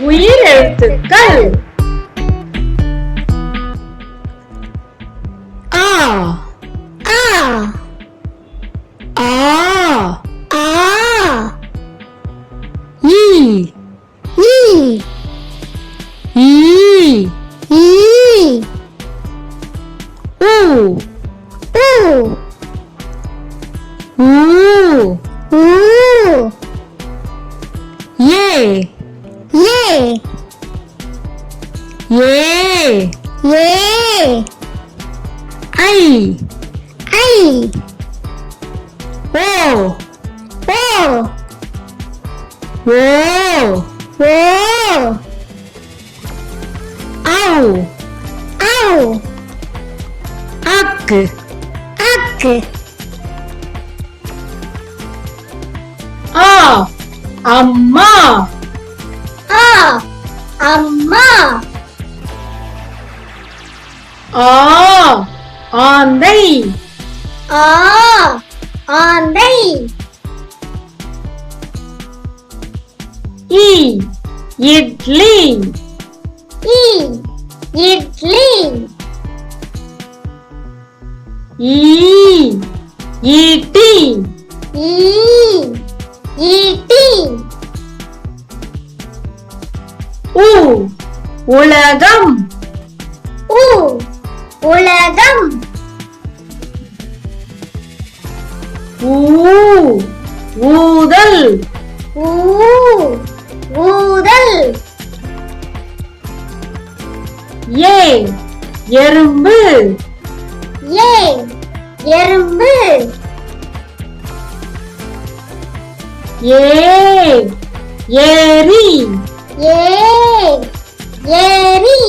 உயிர் எழுத்துக்கள். ஆ ஆ ஆ ஆ ஈ ஈ ஈ ஈ ஊ ஊ ஊ ஊ ஏ ஏ ஏ ஏ ஐ ஐ ஓ ஓ ஓ ஓ ஔ ஔ அக்கு அக்கு ஆ அம்மா ஆ அம்மா ஆ ஆந்தை ஆ ஆந்தை இ இட்லி இ இட்லி ஈ ஈட்டி ஈ ஈட்டி உ உலகம் உ உலகம் ஊ ஊதல் ஊ ஊதல் ஏ எறும்பு ஏ எறும்பு ஏ ஏரி ஏ ஏரி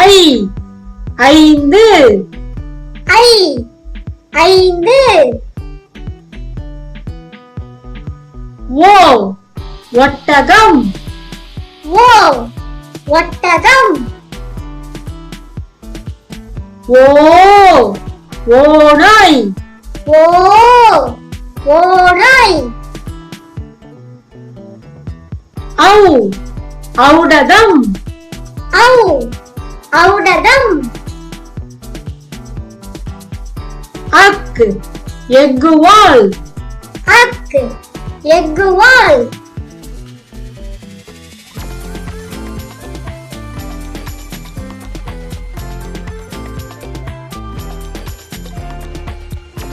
ஐ ஐந்து ஐ ஐந்து ஓ ஒட்டகம் ஓ ஒட்டகம் ஓ ஓநாய் ஓ ஓநாய் ஔ ஔடதம் ஔ ஔடதம் அக் எக்குவால் அக் எக்குவால்